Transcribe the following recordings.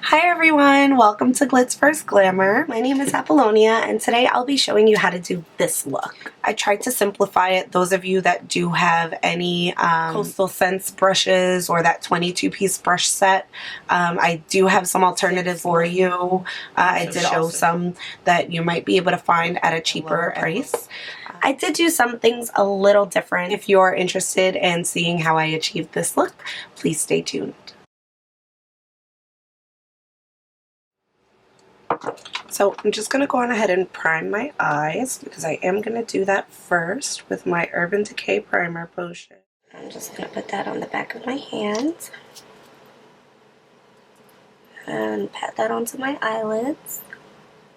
Hi everyone, welcome to Glitz vs. Glamour. My name is Apollonia and today I'll be showing you how to do this look. I tried to simplify it. Those of you that do have any Coastal Scents brushes or that 22-piece brush set, I do have some alternatives for you. I did show some that you might be able to find at a cheaper price. I did do some things a little different. If you're interested in seeing how I achieved this look, please stay tuned. So I'm just going to go on ahead and prime my eyes because I am going to do that first with my Urban Decay Primer Potion. I'm just going to put that on the back of my hand and pat that onto my eyelids.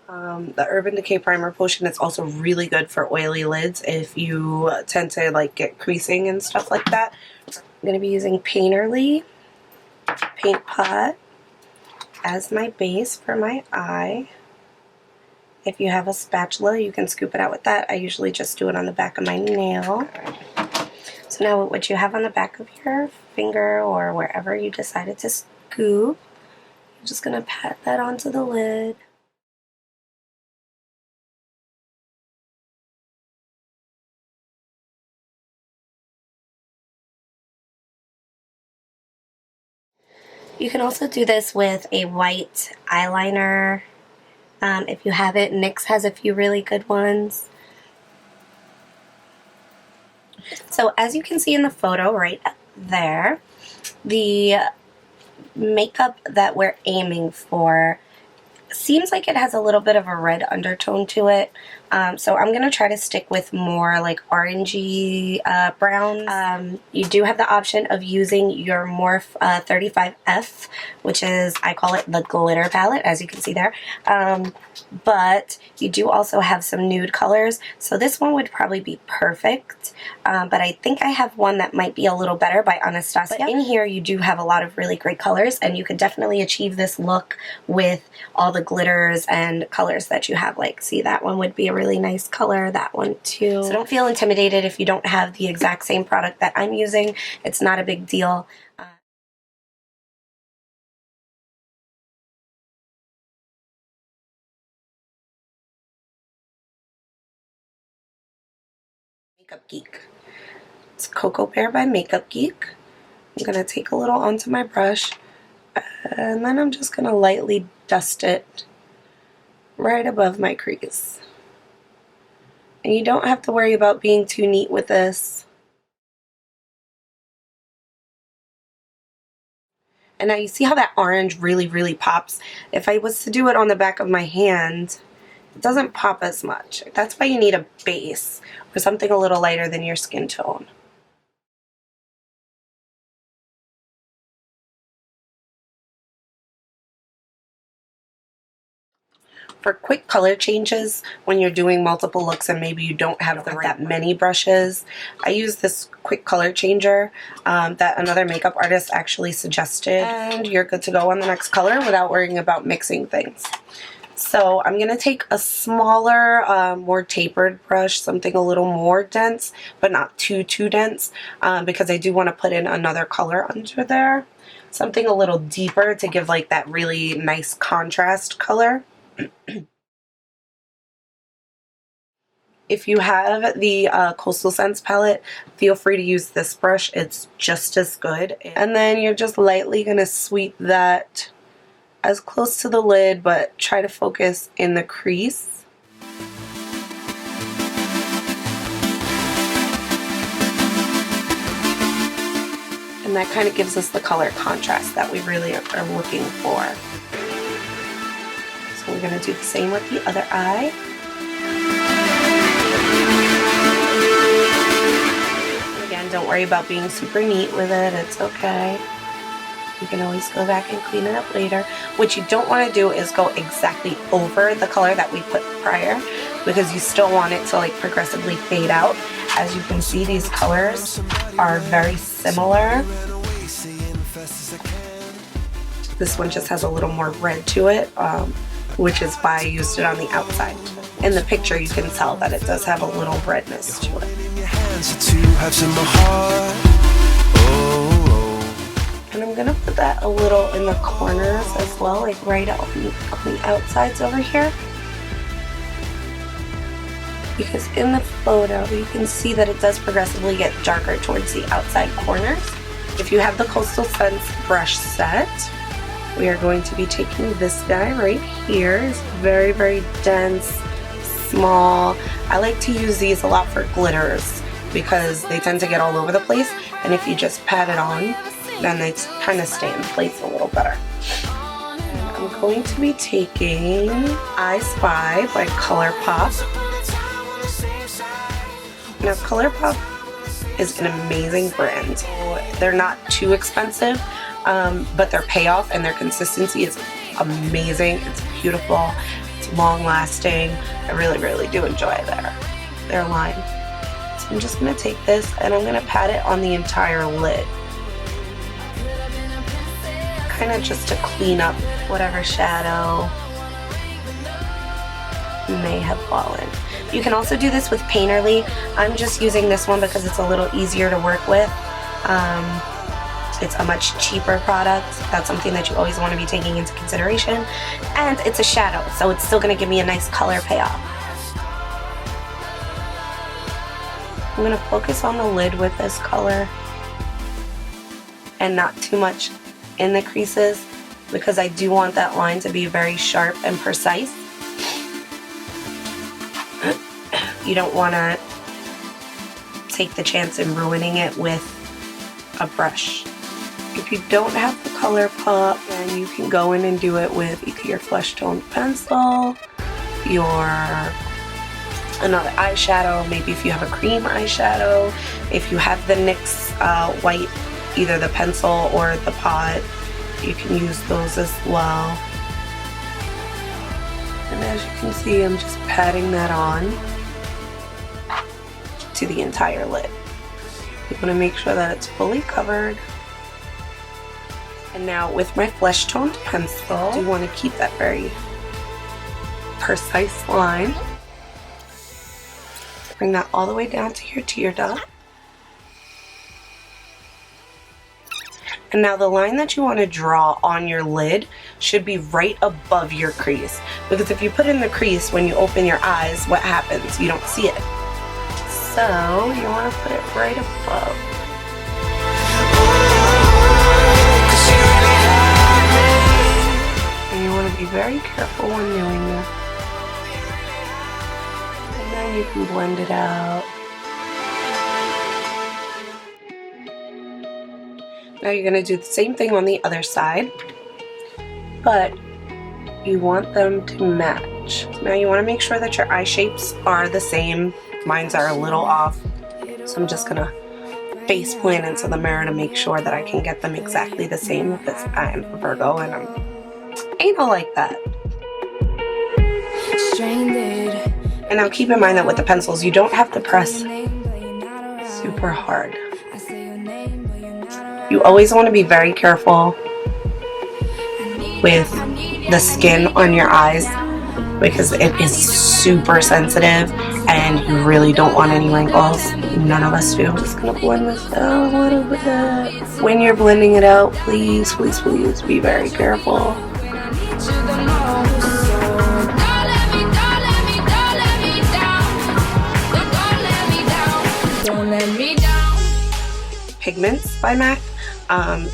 The Urban Decay Primer Potion is also really good for oily lids if you tend to like get creasing and stuff like that. I'm going to be using Painterly Paint Pot as my base for my eye. If you have a spatula, you can scoop it out with that. I usually just do it on the back of my nail. So now what you have on the back of your finger or wherever you decided to scoop, you're just going to pat that onto the lid. You can also do this with a white eyeliner. If you have it, NYX has a few really good ones. So as you can see in the photo right up there, the makeup that we're aiming for seems like it has a little bit of a red undertone to it. So I'm going to try to stick with more like orangey browns. You do have the option of using your Morph 35F, which is, I call it the glitter palette, as you can see there. But you do also have some nude colors, so this one would probably be perfect. But I think I have one that might be a little better by Anastasia. But in here you do have a lot of really great colors, and you could definitely achieve this look with all the glitters and colors that you have. Like, see, that one would be a really nice color, that one too. So don't feel intimidated if you don't have the exact same product that I'm using. It's not a big deal. Makeup Geek. It's Cocoa Bear by Makeup Geek. I'm going to take a little onto my brush and then I'm just going to lightly dust it right above my crease. And you don't have to worry about being too neat with this. And now you see how that orange really pops? If I was to do it on the back of my hand, it doesn't pop as much. That's why you need a base or something a little lighter than your skin tone. For quick color changes, when you're doing multiple looks and maybe you don't have that many brushes, I use this quick color changer that another makeup artist actually suggested, and you're good to go on the next color without worrying about mixing things. So I'm going to take a smaller, more tapered brush, something a little more dense, but not too dense, because I do want to put in another color under there. Something a little deeper to give like that really nice contrast color. If you have the Coastal Scents palette, feel free to use this brush. It's just as good. And then you're just lightly going to sweep that as close to the lid, but try to focus in the crease. And that kind of gives us the color contrast that we really are looking for. So we're going to do the same with the other eye. And again, don't worry about being super neat with it. It's okay. You can always go back and clean it up later. What you don't want to do is go exactly over the color that we put prior, because you still want it to like progressively fade out. As you can see, these colors are very similar. This one just has a little more red to it, which is why I used it on the outside. In the picture you can tell that it does have a little redness to it. And I'm going gonna put that a little in the corners as well, like right on the outsides over here. Because in the photo, you can see that it does progressively get darker towards the outside corners. If you have the Coastal Scents brush set, we are going to be taking this guy right here. It's very, very dense, small. I like to use these a lot for glitters because they tend to get all over the place, and if you just pat it on, then they kind of stay in place a little better. And I'm going to be taking iSpy by ColourPop. Now ColourPop is an amazing brand. They're not too expensive, but their payoff and their consistency is amazing. It's beautiful, it's long lasting. I really, really do enjoy their line. So I'm just gonna take this and I'm gonna pat it on the entire lid. Kind of just to clean up whatever shadow may have fallen. You can also do this with Painterly. I'm just using this one because it's a little easier to work with. It's a much cheaper product. That's something that you always want to be taking into consideration. And it's a shadow, so it's still going to give me a nice color payoff. I'm going to focus on the lid with this color and not too much in the creases because I do want that line to be very sharp and precise. You don't want to take the chance in ruining it with a brush. If you don't have the ColourPop, then you can go in and do it with either your flesh toned pencil, another eyeshadow, maybe if you have a cream eyeshadow. If you have the NYX white, either the pencil or the pot, you can use those as well. And as you can see, I'm just patting that on to the entire lid. You want to make sure that it's fully covered. And now with my flesh toned pencil, I do want to keep that very precise line. Bring that all the way down to your tear duct. And now the line that you want to draw on your lid should be right above your crease. Because if you put in the crease when you open your eyes, what happens? You don't see it. So you want to put it right above. And you want to be very careful when doing this. And then you can blend it out. Now you're going to do the same thing on the other side, but you want them to match. Now you want to make sure that your eye shapes are the same. Mine's are a little off, so I'm just going to face plant into the mirror to make sure that I can get them exactly the same because I'm a Virgo and I'm anal like that. And now keep in mind that with the pencils, you don't have to press super hard. You always want to be very careful with the skin on your eyes because it is super sensitive and you really don't want any wrinkles. None of us do. I'm just going to blend this out a little bit. When you're blending it out, please, please, please be very careful. Pigments by MAC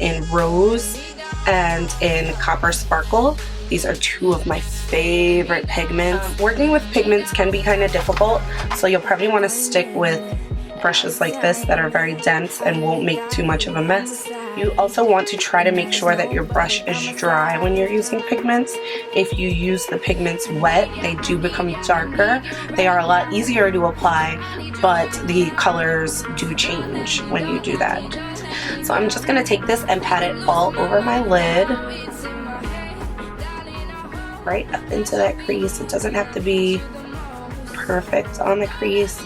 in Rose and in Copper Sparkle. These are two of my favorite pigments. Working with pigments can be kind of difficult, so you'll probably want to stick with brushes like this that are very dense and won't make too much of a mess. You also want to try to make sure that your brush is dry when you're using pigments. If you use the pigments wet, they do become darker. They are a lot easier to apply, but the colors do change when you do that. So I'm just going to take this and pat it all over my lid. Right up into that crease. It doesn't have to be perfect on the crease.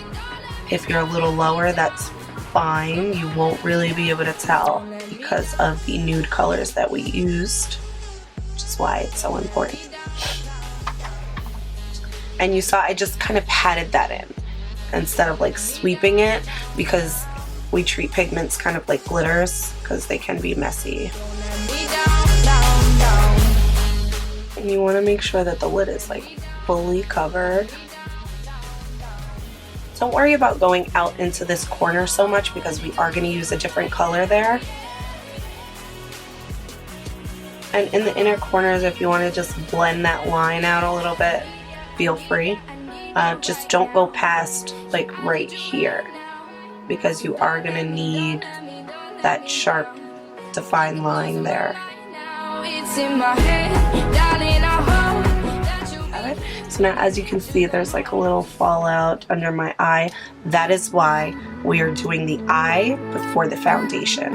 If you're a little lower, that's fine. You won't really be able to tell because of the nude colors that we used, which is why it's so important. And you saw I just kind of patted that in instead of like sweeping it because we treat pigments kind of like glitters because they can be messy. And you want to make sure that the lid is like fully covered. Don't worry about going out into this corner so much because we are going to use a different color there. And in the inner corners, if you want to just blend that line out a little bit, feel free. Just don't go past like right here because you are going to need that sharp, defined line there. So now as you can see, there's like a little fallout under my eye. That is why we are doing the eye before the foundation.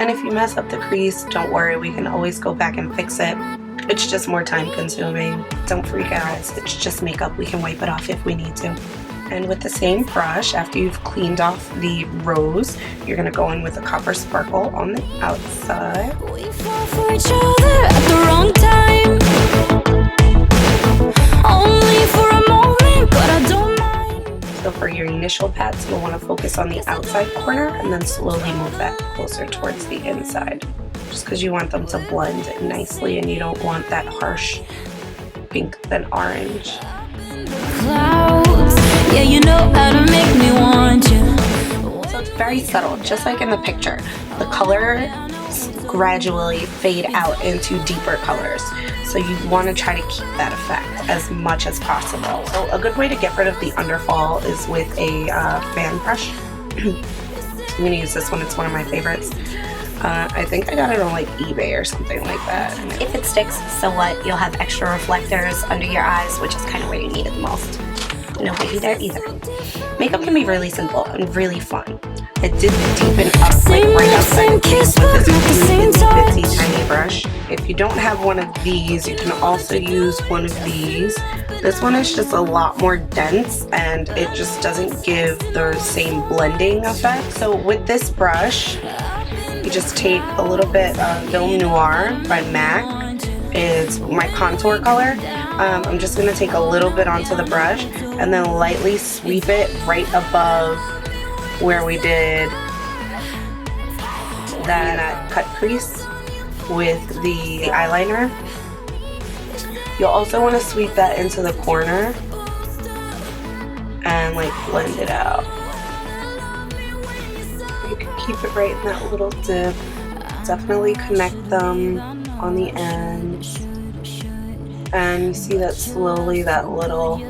And if you mess up the crease, don't worry, we can always go back and fix it. It's just more time consuming. Don't freak out, it's just makeup. We can wipe it off if we need to. And with the same brush, after you've cleaned off the rose, you're gonna go in with a copper sparkle on the outside. We fall for each other at the wrong time. Only for a moment, but I don't mind. So for your initial pats, you'll want to focus on the outside corner and then slowly move that closer towards the inside. Just because you want them to blend nicely and you don't want that harsh pink then orange. Clouds, yeah, you know how to make me want you. So it's very subtle, just like in the picture. The colors gradually fade out into deeper colors. So you want to try to keep that effect as much as possible. So a good way to get rid of the underfall is with a fan brush. I'm going to use this one, it's one of my favorites. I think I got it on like eBay or something like that. If it sticks, so what? You'll have extra reflectors under your eyes, which is kind of where you need it the most. No biggie there either. Makeup can be really simple and really fun. It did deepen up like right outside the face with this teeny bitsy tiny brush. If you don't have one of these, you can also use one of these. This one is just a lot more dense and it just doesn't give the same blending effect. So with this brush, you just take a little bit of Film Noir by MAC. It's my contour color. I'm just going to take a little bit onto the brush and then lightly sweep it right above where we did that cut crease with the eyeliner. You'll also want to sweep that into the corner and like blend it out. You can keep it right in that little dip. Definitely connect them on the end. And you see that slowly that little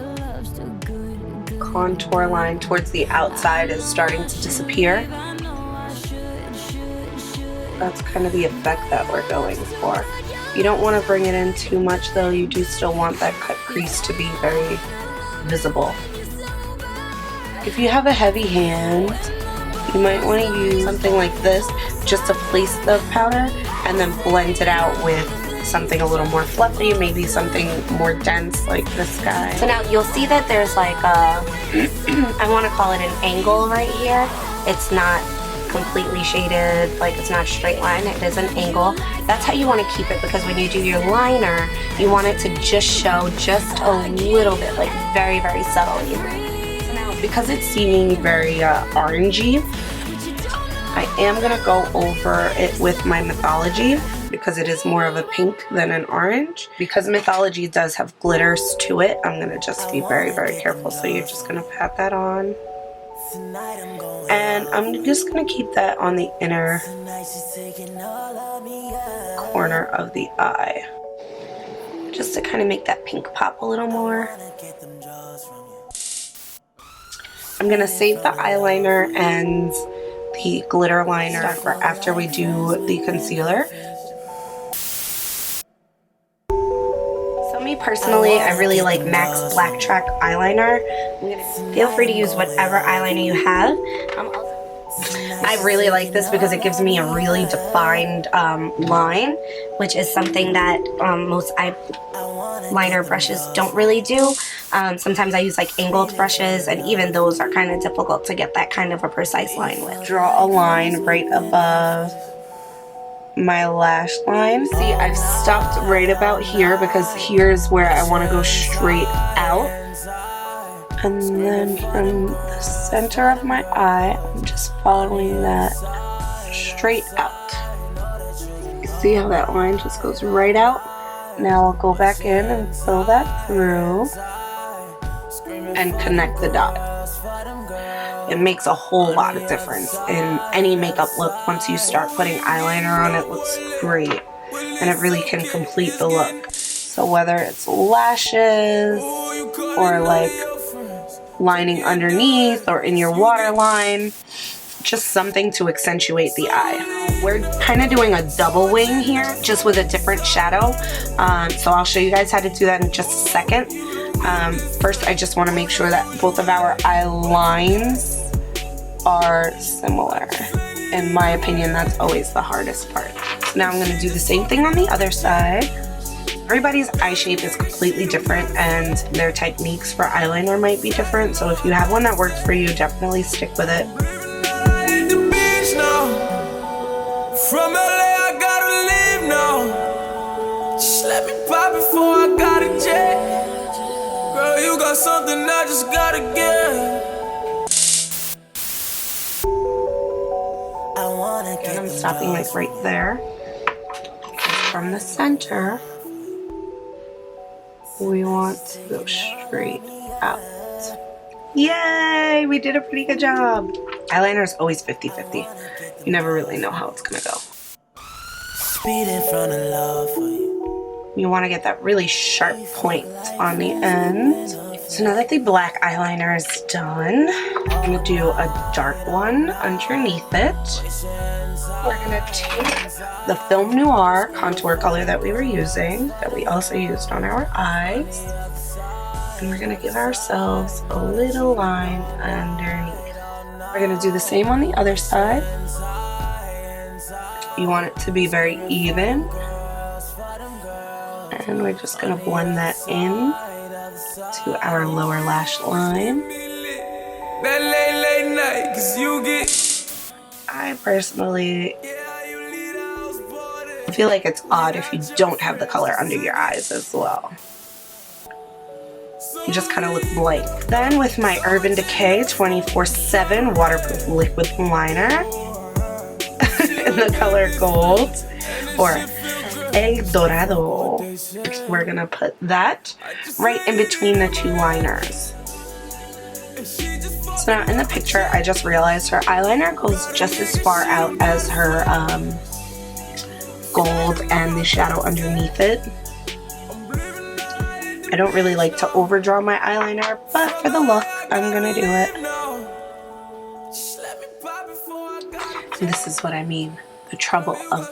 contour line towards the outside is starting to disappear. That's kind of the effect that we're going for. You don't want to bring it in too much though, you do still want that cut crease to be very visible. If you have a heavy hand, you might want to use something like this just to place the powder and then blend it out with something a little more fluffy, maybe something more dense like this guy. So now you'll see that there's like a, I want to call it an angle right here. It's not completely shaded, like it's not a straight line, it is an angle. That's how you want to keep it because when you do your liner, you want it to just show just a little bit, like very, very subtly. So now because it's seeming very orangey, I am going to go over it with my Mythology because it is more of a pink than an orange. Because Mythology does have glitters to it, I'm going to just be very, very careful. So you're just going to pat that on. And I'm just going to keep that on the inner corner of the eye. Just to kind of make that pink pop a little more. I'm going to save the eyeliner and the glitter liner for after we do the concealer. So me personally, I really like MAC's Black Track eyeliner. Feel free to use whatever eyeliner you have. I really like this because it gives me a really defined line, which is something that most eyeliner brushes don't really do. Sometimes I use like angled brushes, and even those are kind of difficult to get that kind of a precise line with. Draw a line right above my lash line. See, I've stopped right about here because here's where I want to go straight out. And then from the center of my eye, I'm just following that straight out. You see how that line just goes right out? Now I'll go back in and fill that through and connect the dot. It makes a whole lot of difference in any makeup look. Once you start putting eyeliner on, it looks great and it really can complete the look. So whether it's lashes or like lining underneath or in your waterline, just something to accentuate the eye. We're kind of doing a double wing here, just with a different shadow. So I'll show you guys how to do that in just a second. First, I just want to make sure that both of our eye lines are similar. In my opinion, that's always the hardest part. So now I'm going to do the same thing on the other side. Everybody's eye shape is completely different and their techniques for eyeliner might be different. So if you have one that works for you, definitely stick with it. From LA, I gotta leave now. Just let me pop before I got a jet. Girl, you got something I just gotta get. And I'm stopping like right there. From the center, we want to go straight out. Yay! We did a pretty good job. Eyeliner is always 50-50. You never really know how it's gonna go. You want to get that really sharp point on the end. So now that the black eyeliner is done, I'm gonna do a dark one underneath it. We're gonna take the Film Noir contour color that we were using, that we also used on our eyes, and we're gonna give ourselves a little line underneath. We're gonna do the same on the other side. You want it to be very even. And we're just gonna blend that in to our lower lash line. I personally feel like it's odd if you don't have the color under your eyes as well. You just kind of look blank. Then with my Urban Decay 24/7 waterproof liquid liner in the color gold, or El Dorado, we're gonna put that right in between the two liners. So now in the picture, I just realized her eyeliner goes just as far out as her gold and the shadow underneath it. I don't really like to overdraw my eyeliner, but for the look, I'm gonna do it. And this is what I mean, the trouble of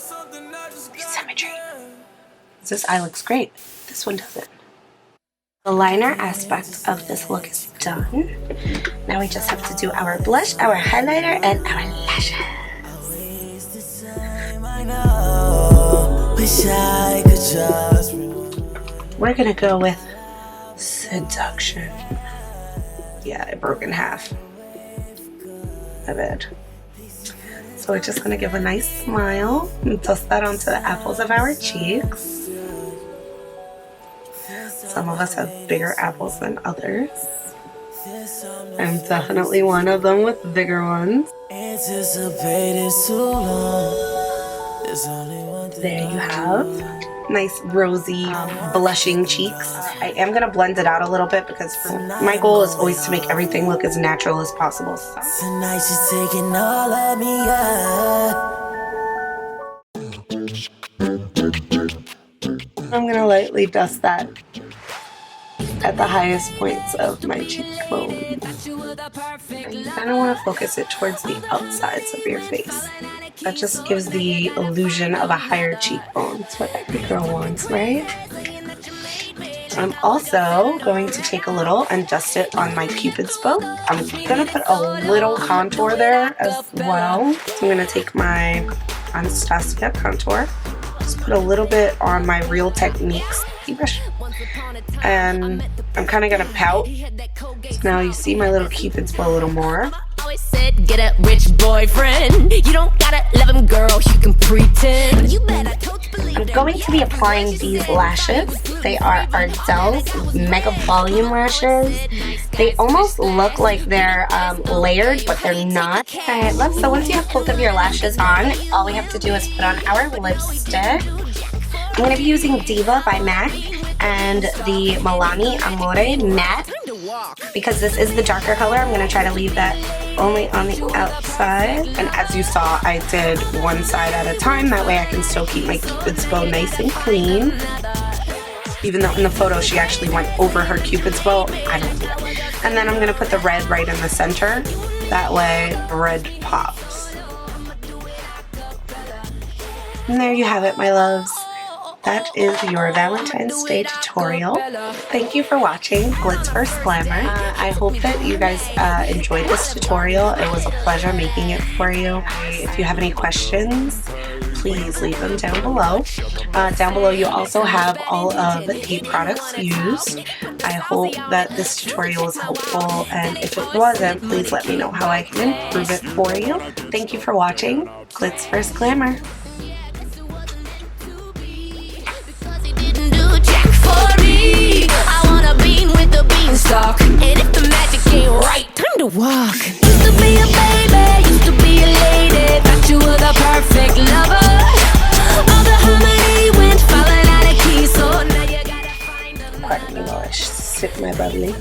symmetry. This eye looks great, this one doesn't. The liner aspect of this look is done. Now we just have to do our blush, our highlighter, and our lashes. We're gonna go with Seduction. Yeah, I broke in half. My bad. So we're just gonna give a nice smile and dust that onto the apples of our cheeks. Some of us have bigger apples than others. I'm definitely one of them with bigger ones. There you have nice rosy blushing cheeks. I am going to blend it out a little bit because my goal is always to make everything look as natural as possible. So. Tonight she's taking all of me I'm going to lightly dust that at the highest points of my cheekbone. You kind of want to focus it towards the outsides of your face. That just gives the illusion of a higher cheekbone. That's what every girl wants, right? I'm also going to take a little and dust it on my Cupid's bow. I'm going to put a little contour there as well. So I'm going to take my Anastasia contour. Just put a little bit on my Real Techniques brush. And I'm kind of going to pout. So now you see my little Cupid's bow a little more. Said, get a rich boyfriend. You don't gotta love him, girl. You can pretend. You better I'm going to be applying these lashes. They are Ardell's Mega Volume Lashes. They almost look like they're layered, but they're not. Alright, love. So once you have both of your lashes on, all we have to do is put on our lipstick. going to be using Diva by MAC and the Milani Amore Matte. Because this is the darker color, I'm going to try to leave that only on the outside. And as you saw, I did one side at a time. That way I can still keep my Cupid's bow nice and clean. Even though in the photo she actually went over her Cupid's bow, I don't do that. And then I'm going to put the red right in the center. That way red pops. And there you have it, my loves. That is your Valentine's Day tutorial. Thank you for watching Glitz vs. Glamour. I hope that you guys enjoyed this tutorial. It was a pleasure making it for you. If you have any questions, please leave them down below. Down below you also have all of the products used. I hope that this tutorial was helpful, and if it wasn't, please let me know how I can improve it for you. Thank you for watching Glitz vs. Glamour. I want a bean with the beanstalk. And if the magic ain't right, time to walk. Used to be a baby, used to be a lady. Thought you were the perfect lover. All the harmony went falling out of key, so now you gotta find a... Pardon me while I sip my bubbly.